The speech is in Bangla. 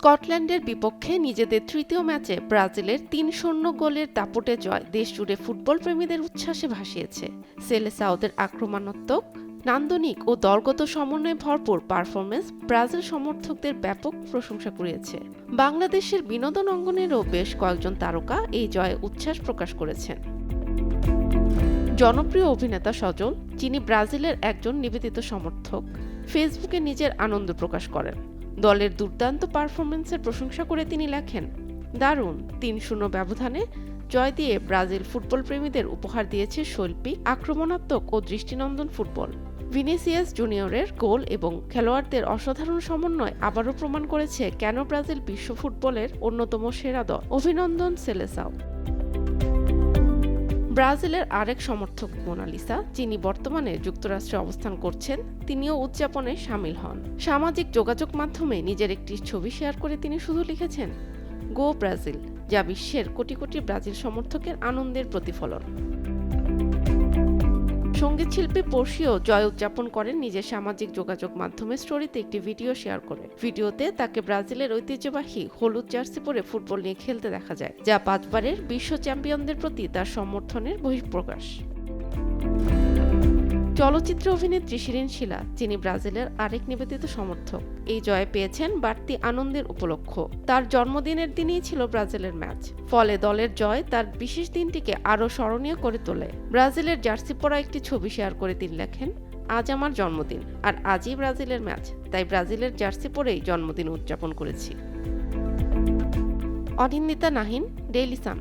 স্কটল্যান্ডের বিপক্ষে নিজেদের তৃতীয় ম্যাচে ব্রাজিলের ৩-০ গোলের দাপটে জয় দেশজুড়ে ফুটবল প্রেমীদের উচ্ছ্বাসে ভাসিয়েছে। সেলেসাওদের আক্রমণাত্মক, নান্দনিক ও দলগত সমন্বয়ে ভরপুর পারফরমেন্স ব্রাজিল সমর্থকদের ব্যাপক প্রশংসা কুড়িয়েছে। বাংলাদেশের বিনোদন অঙ্গনেরও বেশ কয়েকজন তারকা এই জয়ে উচ্ছ্বাস প্রকাশ করেছেন। জনপ্রিয় অভিনেতা সজল, যিনি ব্রাজিলের একজন নিবেদিত সমর্থক, ফেসবুকে নিজের আনন্দ প্রকাশ করেন। দলের দুর্দান্ত পারফরমেন্সের প্রশংসা করে তিনি লেখেন, দারুণ ৩-০ ব্যবধানে জয় দিয়ে ব্রাজিল ফুটবল প্রেমীদের উপহার দিয়েছে শৈল্পিক, আক্রমণাত্মক ও দৃষ্টিনন্দন ফুটবল। ভিনিসিয়াস জুনিয়রের গোল এবং খেলোয়াড়দের অসাধারণ সমন্বয় আবারও প্রমাণ করেছে কেন ব্রাজিল বিশ্ব ফুটবলের অন্যতম সেরা দল। অভিনন্দন সেলেসাও। ব্রাজিলের আরেক সমর্থক মোনালিসা, যিনি বর্তমানে যুক্তরাষ্ট্রে অবস্থান করছেন, তিনিও উদযাপনে সামিল হন। সামাজিক যোগাযোগ মাধ্যমে নিজের একটি ছবি শেয়ার করে তিনি শুধু লিখেছেন, গো ব্রাজিল, যা বিশ্বের কোটি কোটি ব্রাজিল সমর্থকের আনন্দের প্রতিফলন। সঙ্গীতশিল্পী পর্ষিও জয় উদযাপন করেন নিজের সামাজিক যোগাযোগ মাধ্যমে স্টোরিতে একটি ভিডিও শেয়ার করে। ভিডিওতে তাকে ব্রাজিলের ঐতিহ্যবাহী হলুদ জার্সি পরে ফুটবল নিয়ে খেলতে দেখা যায়, যা 5 বারের বিশ্ব চ্যাম্পিয়নদের প্রতি তার সমর্থনের বহিঃপ্রকাশ। চলচ্চিত্র অভিনেত্রী শিরিন শিলা, যিনি ব্রাজিলের আরেক নিবেদিত সমর্থক, এই জয়ে পেয়েছেন বাড়তি আনন্দের উপলক্ষ। তার জন্মদিনের দিনই ছিল ব্রাজিলের ম্যাচ, ফলে দলের জয় তার বিশেষ দিনটিকে আরও স্মরণীয় করে তোলে। ব্রাজিলের জার্সি পরা একটি ছবি শেয়ার করে তিনি লেখেন, আজ আমার জন্মদিন আর আজই ব্রাজিলের ম্যাচ, তাই ব্রাজিলের জার্সি পরেই জন্মদিন উদযাপন করেছি। Anindita Nahin, Daily Sun.